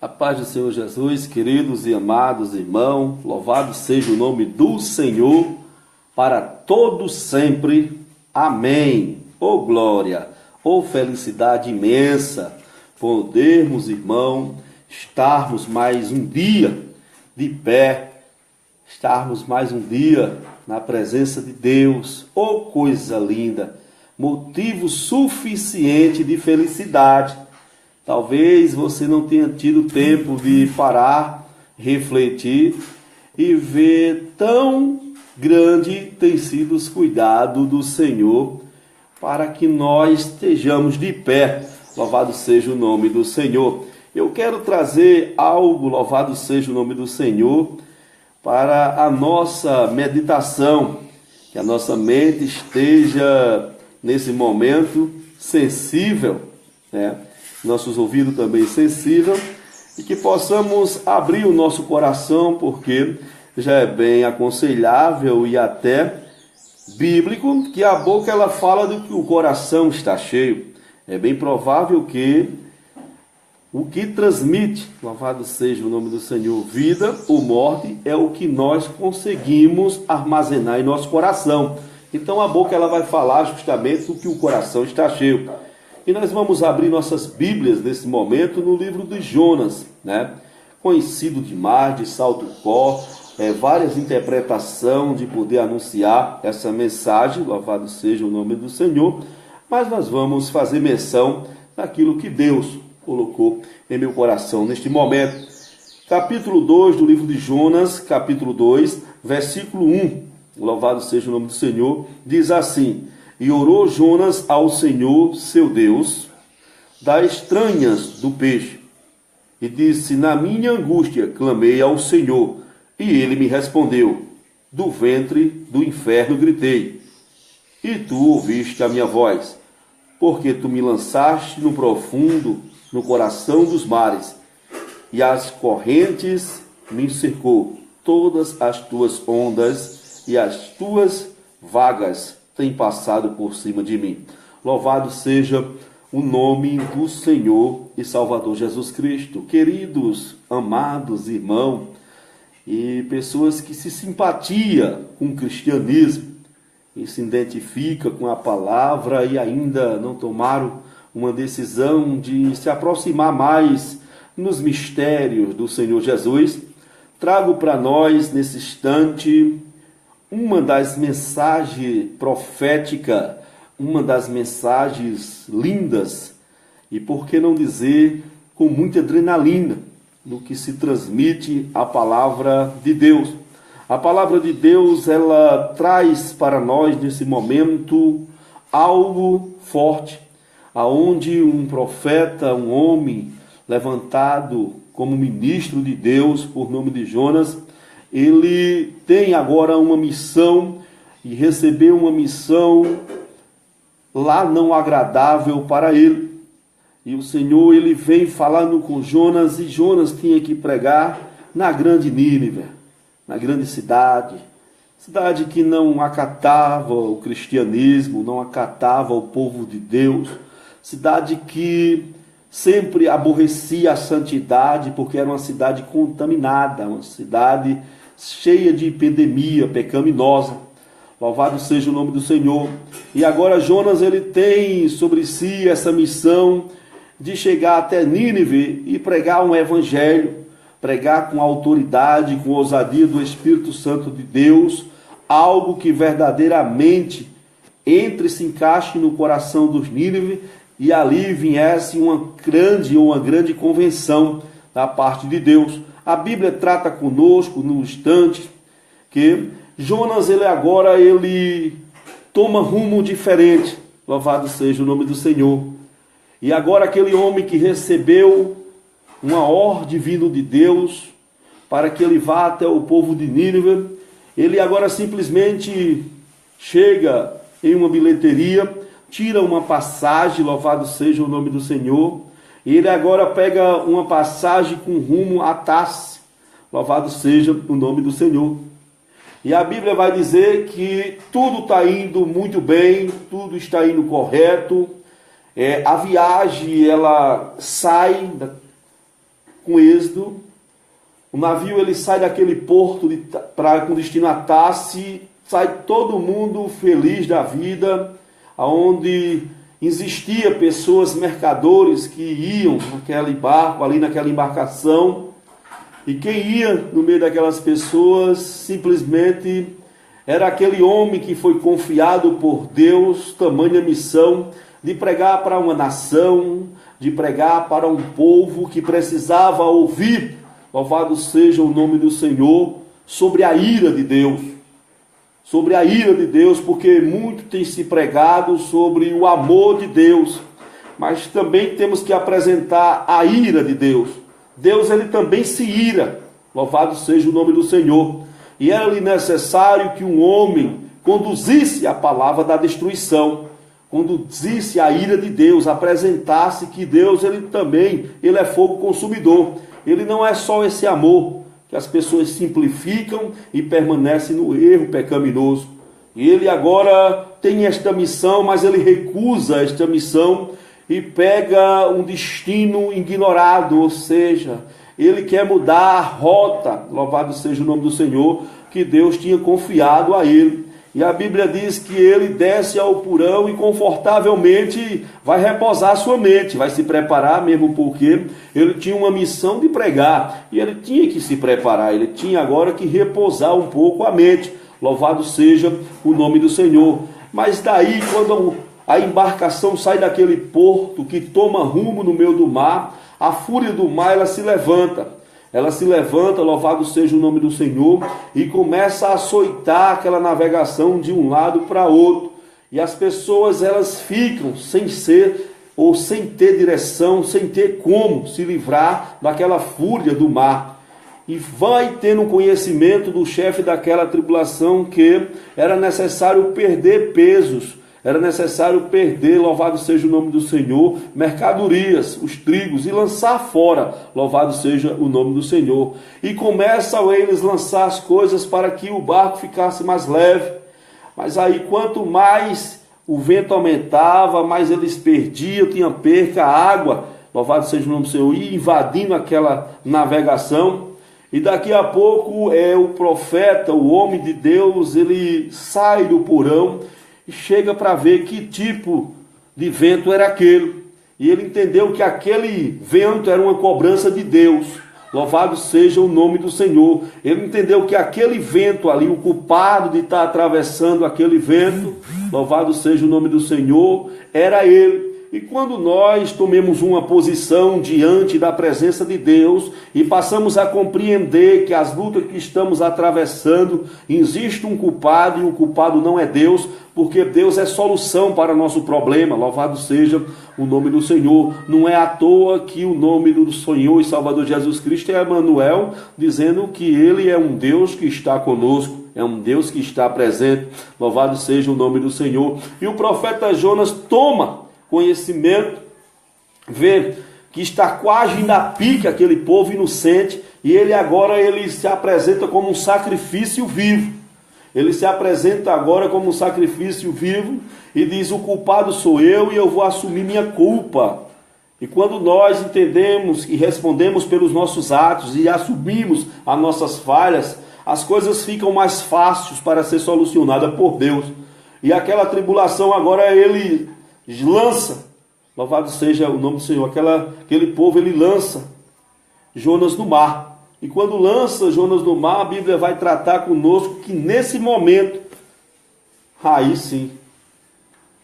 A paz do Senhor Jesus, queridos e amados irmãos, louvado seja o nome do Senhor para todos sempre. Amém. Oh glória, oh felicidade imensa, podermos, irmão, estarmos mais um dia de pé, estarmos mais um dia na presença de Deus. Oh coisa linda, motivo suficiente de felicidade. Talvez você não tenha tido tempo de parar, refletir e ver tão grande tem sido os cuidados do Senhor para que nós estejamos de pé. Louvado seja o nome do Senhor. Eu quero trazer algo, louvado seja o nome do Senhor, para a nossa meditação, que a nossa mente esteja nesse momento sensível, né? Nossos ouvidos também sensíveis, e que possamos abrir o nosso coração, porque já é bem aconselhável e até bíblico que a boca ela fala do que o coração está cheio. É bem provável que o que transmite, louvado seja o nome do Senhor, vida ou morte, é o que nós conseguimos armazenar em nosso coração. Então a boca ela vai falar justamente do que o coração está cheio. E nós vamos abrir nossas Bíblias nesse momento no livro de Jonas, né? Conhecido demais, de salto có, várias interpretações de poder anunciar essa mensagem, louvado seja o nome do Senhor, mas nós vamos fazer menção daquilo que Deus colocou em meu coração neste momento. Capítulo 2 do livro de Jonas, capítulo 2, versículo 1, louvado seja o nome do Senhor, diz assim: E orou Jonas ao Senhor, seu Deus, das entranhas do peixe, e disse: Na minha angústia clamei ao Senhor, e ele me respondeu. Do ventre do inferno gritei, e tu ouviste a minha voz, porque tu me lançaste no profundo, no coração dos mares, e as correntes me cercou. Todas as tuas ondas e as tuas vagas tem passado por cima de mim. Louvado seja o nome do Senhor e Salvador Jesus Cristo. Queridos, amados irmãos e pessoas que se simpatia com o cristianismo e se identifica com a palavra e ainda não tomaram uma decisão de se aproximar mais nos mistérios do Senhor Jesus, trago para nós nesse instante uma das mensagens proféticas, uma das mensagens lindas, e por que não dizer com muita adrenalina, no que se transmite a palavra de Deus. A palavra de Deus, ela traz para nós nesse momento algo forte, aonde um profeta, um homem levantado como ministro de Deus por nome de Jonas, ele tem agora uma missão e recebeu uma missão lá não agradável para ele. E o Senhor, ele vem falando com Jonas, e Jonas tinha que pregar na grande Nínive, na grande cidade que não acatava o cristianismo, não acatava o povo de Deus, cidade que sempre aborrecia a santidade, porque era uma cidade contaminada, uma cidade cheia de epidemia pecaminosa. Louvado seja o nome do Senhor. E agora Jonas, ele tem sobre si essa missão de chegar até Nínive e pregar um evangelho, pregar com autoridade, com ousadia do Espírito Santo de Deus, algo que verdadeiramente se encaixe no coração dos Nínive, e ali viesse uma grande convenção da parte de Deus. A Bíblia trata conosco no instante que Jonas, ele toma rumo diferente. Louvado seja o nome do Senhor. E agora aquele homem que recebeu uma ordem vindo de Deus para que ele vá até o povo de Nínive, ele agora simplesmente chega em uma bilheteria, tira uma passagem, louvado seja o nome do Senhor, e ele agora pega uma passagem com rumo a Tarsis, louvado seja o nome do Senhor. E a Bíblia vai dizer que tudo está indo muito bem, tudo está indo correto, a viagem ela sai com êxodo. O navio ele sai daquele porto com destino a Tarse, sai todo mundo feliz da vida, aonde existia pessoas, mercadores que iam naquele barco, ali naquela embarcação, e quem ia no meio daquelas pessoas simplesmente era aquele homem que foi confiado por Deus, tamanha missão de pregar para uma nação, de pregar para um povo que precisava ouvir, louvado seja o nome do Senhor, sobre a ira de Deus. Sobre a ira de Deus, porque muito tem se pregado sobre o amor de Deus, mas também temos que apresentar a ira de Deus. Deus ele também se ira, louvado seja o nome do Senhor. E era-lhe necessário que um homem conduzisse a palavra da destruição, conduzisse a ira de Deus, apresentasse que Deus ele é fogo consumidor. Ele não é só esse amor que as pessoas simplificam e permanecem no erro pecaminoso. E ele agora tem esta missão, mas ele recusa esta missão e pega um destino ignorado, ou seja, ele quer mudar a rota, louvado seja o nome do Senhor, que Deus tinha confiado a ele. E a Bíblia diz que ele desce ao porão e confortavelmente vai repousar sua mente, vai se preparar mesmo porque ele tinha uma missão de pregar e ele tinha que se preparar, ele tinha agora que repousar um pouco a mente, louvado seja o nome do Senhor. Mas daí quando a embarcação sai daquele porto que toma rumo no meio do mar, a fúria do mar ela se levanta. Ela se levanta, louvado seja o nome do Senhor, e começa a açoitar aquela navegação de um lado para outro. E as pessoas elas ficam sem ser ou sem ter direção, sem ter como se livrar daquela fúria do mar. E vai tendo conhecimento do chefe daquela tribulação que era necessário perder pesos. Era necessário perder, louvado seja o nome do Senhor, mercadorias, os trigos, e lançar fora, louvado seja o nome do Senhor. E começam eles a lançar as coisas para que o barco ficasse mais leve. Mas aí quanto mais o vento aumentava, mais eles perdiam, tinha perca, a água, louvado seja o nome do Senhor, ia invadindo aquela navegação. E daqui a pouco o profeta, o homem de Deus, ele sai do porão, e chega para ver que tipo de vento era aquele. E ele entendeu que aquele vento era uma cobrança de Deus. Louvado seja o nome do Senhor. Ele entendeu que aquele vento ali, o culpado de estar atravessando aquele vento, louvado seja o nome do Senhor, era ele. E quando nós tomemos uma posição diante da presença de Deus e passamos a compreender que as lutas que estamos atravessando, existe um culpado e o culpado não é Deus, porque Deus é solução para nosso problema, louvado seja o nome do Senhor. Não é à toa que o nome do Senhor e Salvador Jesus Cristo é Emanuel, dizendo que Ele é um Deus que está conosco. É um Deus que está presente, louvado seja o nome do Senhor. E o profeta Jonas toma conhecimento, vê que está quase indo a pique aquele povo inocente, e ele agora se apresenta como um sacrifício vivo. Ele se apresenta agora como um sacrifício vivo e diz: o culpado sou eu e eu vou assumir minha culpa. E quando nós entendemos e respondemos pelos nossos atos e assumimos as nossas falhas, as coisas ficam mais fáceis para ser solucionadas por Deus. E aquela tribulação agora ele lança, louvado seja o nome do Senhor, aquele povo ele lança Jonas no mar. E quando lança Jonas no mar, a Bíblia vai tratar conosco que nesse momento, aí sim,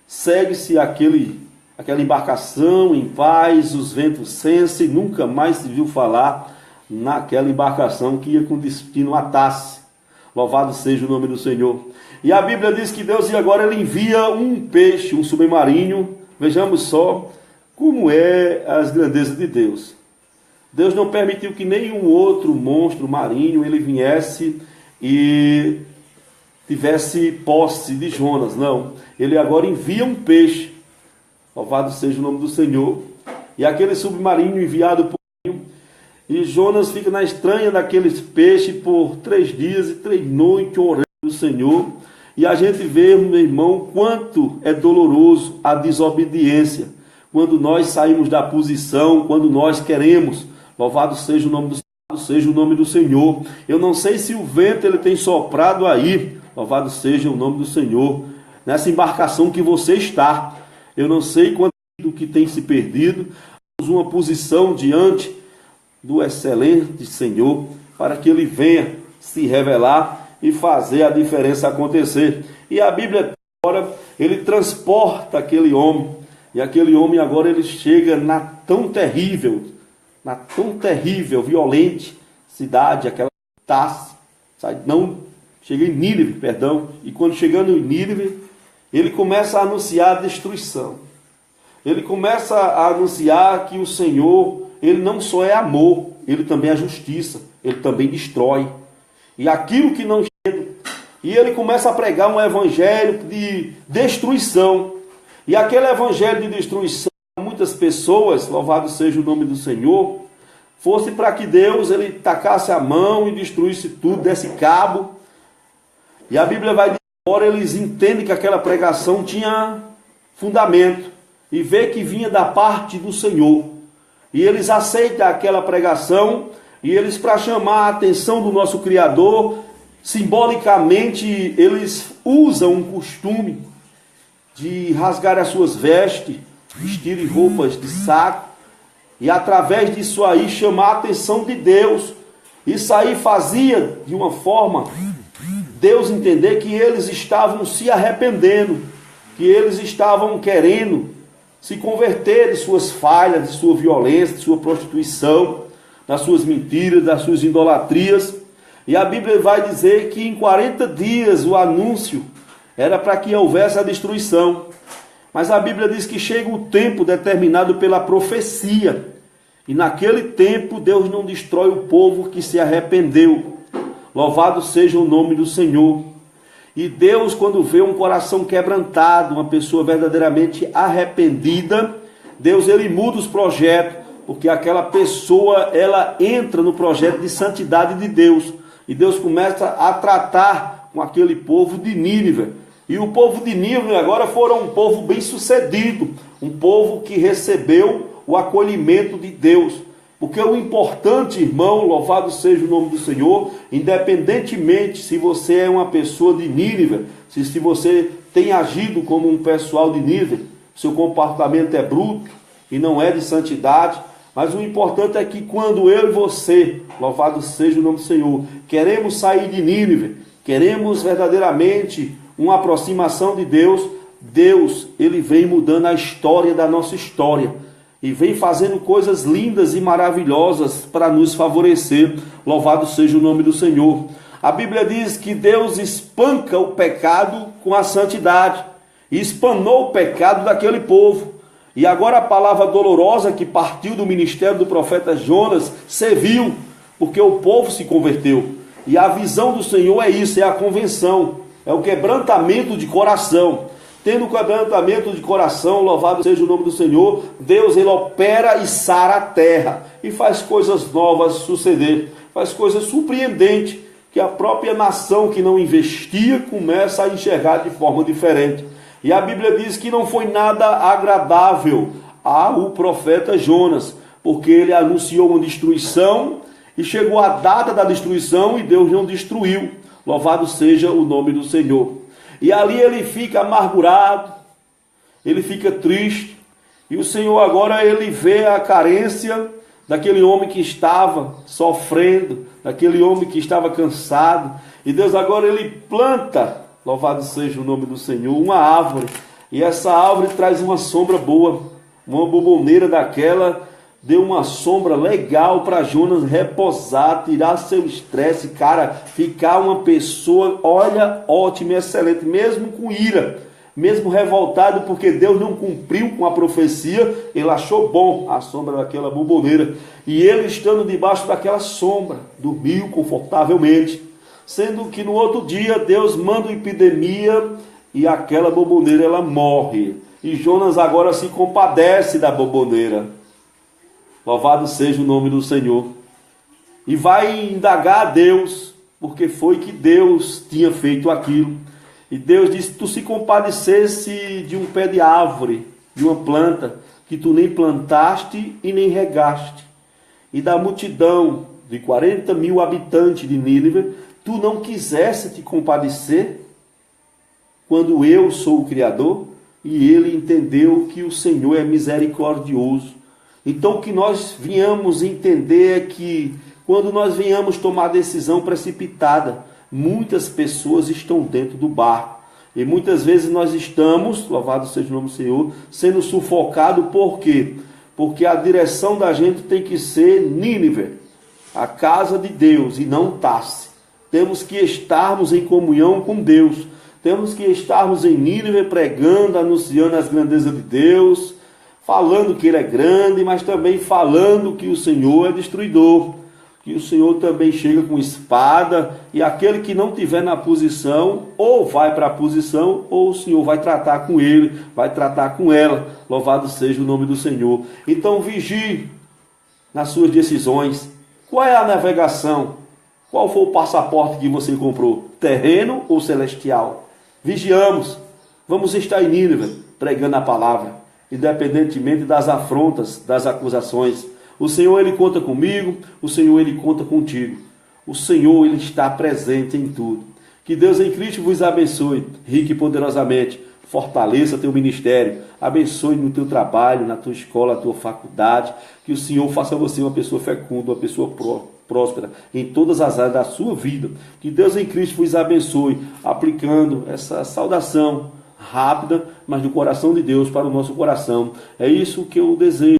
segue-se aquela embarcação em paz, os ventos cessam, e nunca mais se viu falar naquela embarcação que ia com destino a Tarse. Louvado seja o nome do Senhor. E a Bíblia diz que Deus agora ele envia um peixe, um submarino. Vejamos só como é as grandezas de Deus. Deus não permitiu que nenhum outro monstro marinho ele viesse e tivesse posse de Jonas, não. Ele agora envia um peixe. Louvado seja o nome do Senhor. E aquele submarino enviado por e Jonas fica na estranha daqueles peixes por 3 dias e 3 noites orando ao Senhor. E a gente vê, meu irmão, quanto é doloroso a desobediência. Quando nós saímos da posição, quando nós queremos, Louvado seja o nome do Senhor. Eu não sei se o vento ele tem soprado aí. Louvado seja o nome do Senhor. Nessa embarcação que você está. Eu não sei quanto do que tem se perdido. Uma posição diante do excelente Senhor para que ele venha se revelar e fazer a diferença acontecer. E a Bíblia agora ele transporta aquele homem, e aquele homem agora ele chega na tão terrível, violente cidade, aquela Tarsis, não, chega em Nínive, perdão, e quando chegando em Nínive, ele começa a anunciar a destruição. Ele começa a anunciar que o Senhor, ele não só é amor, ele também é justiça, ele também destrói. E aquilo que não chega, e ele começa a pregar um evangelho de destruição. E aquele evangelho de destruição, muitas pessoas, louvado seja o nome do Senhor, fosse para que Deus ele tacasse a mão e destruísse tudo, desse cabo. E a Bíblia vai dizer, agora eles entendem que aquela pregação tinha fundamento e vê que vinha da parte do Senhor. E eles aceitam aquela pregação e eles, para chamar a atenção do nosso Criador, simbolicamente eles usam um costume de rasgar as suas vestes, vestirem roupas de saco, e através disso aí chamar a atenção de Deus. Isso aí fazia de uma forma Deus entender que eles estavam se arrependendo, que eles estavam querendo se converter de suas falhas, de sua violência, de sua prostituição, das suas mentiras, das suas idolatrias. E a Bíblia vai dizer que em 40 dias o anúncio era para que houvesse a destruição. Mas a Bíblia diz que chega o tempo determinado pela profecia. E naquele tempo Deus não destrói o povo que se arrependeu. Louvado seja o nome do Senhor. E Deus, quando vê um coração quebrantado, uma pessoa verdadeiramente arrependida, Deus ele muda os projetos, porque aquela pessoa ela entra no projeto de santidade de Deus. E Deus começa a tratar com aquele povo de Nínive. E o povo de Nínive agora foram um povo bem sucedido, um povo que recebeu o acolhimento de Deus. Porque o importante, irmão, louvado seja o nome do Senhor, independentemente se você é uma pessoa de Nínive, se você tem agido como um pessoal de Nínive, seu comportamento é bruto e não é de santidade, mas o importante é que quando eu e você, louvado seja o nome do Senhor, queremos sair de Nínive, queremos verdadeiramente uma aproximação de Deus, Deus ele vem mudando a história da nossa história. E vem fazendo coisas lindas e maravilhosas para nos favorecer. Louvado seja o nome do Senhor. A Bíblia diz que Deus espanca o pecado com a santidade. E espanou o pecado daquele povo. E agora a palavra dolorosa que partiu do ministério do profeta Jonas serviu, porque o povo se converteu. E a visão do Senhor é isso, é a convenção, é o quebrantamento de coração. Tendo quebrantamento de coração, louvado seja o nome do Senhor, Deus ele opera e sara a terra e faz coisas novas suceder, faz coisas surpreendentes que a própria nação que não investia começa a enxergar de forma diferente. E a Bíblia diz que não foi nada agradável ao profeta Jonas, porque ele anunciou uma destruição e chegou a data da destruição e Deus não destruiu. Louvado seja o nome do Senhor. E ali ele fica amargurado, ele fica triste, e o Senhor agora ele vê a carência daquele homem que estava sofrendo, daquele homem que estava cansado, e Deus agora ele planta, louvado seja o nome do Senhor, uma árvore, e essa árvore traz uma sombra boa, uma boboneira daquela, deu uma sombra legal para Jonas repousar, tirar seu estresse, cara, ficar uma pessoa, olha, ótima e excelente, mesmo com ira, mesmo revoltado, porque Deus não cumpriu com a profecia, ele achou bom a sombra daquela boboneira, e ele estando debaixo daquela sombra, dormiu confortavelmente, sendo que no outro dia Deus manda uma epidemia, e aquela boboneira ela morre, e Jonas agora se compadece da boboneira. Louvado seja o nome do Senhor. E vai indagar a Deus, porque foi que Deus tinha feito aquilo. E Deus disse, tu se compadecesse de um pé de árvore, de uma planta, que tu nem plantaste e nem regaste. e da multidão de 40 mil habitantes de Nínive, tu não quisesse te compadecer, quando eu sou o Criador? E ele entendeu que o Senhor é misericordioso. Então o que nós viemos entender é que quando nós venhamos tomar decisão precipitada, muitas pessoas estão dentro do barco. E muitas vezes nós estamos, louvado seja o nome do Senhor, sendo sufocado. Por quê? Porque a direção da gente tem que ser Nínive, a casa de Deus, e não Tarse. Temos que estarmos em comunhão com Deus. Temos que estarmos em Nínive pregando, anunciando as grandezas de Deus, falando que Ele é grande, mas também falando que o Senhor é destruidor, que o Senhor também chega com espada, e aquele que não tiver na posição, ou vai para a posição, ou o Senhor vai tratar com ele, vai tratar com ela. Louvado seja o nome do Senhor. Então vigie nas suas decisões. Qual é a navegação? Qual foi o passaporte que você comprou? Terreno ou celestial? Vigiamos, vamos estar em Nínive, pregando a palavra, independentemente das afrontas, das acusações. O Senhor, Ele conta comigo, o Senhor, Ele conta contigo. O Senhor, Ele está presente em tudo. Que Deus em Cristo vos abençoe, rico e poderosamente. Fortaleça teu ministério, abençoe no teu trabalho, na tua escola, na tua faculdade. Que o Senhor faça você uma pessoa fecunda, uma pessoa próspera em todas as áreas da sua vida. Que Deus em Cristo vos abençoe, aplicando essa saudação rápida, mas do coração de Deus para o nosso coração. É isso que eu desejo.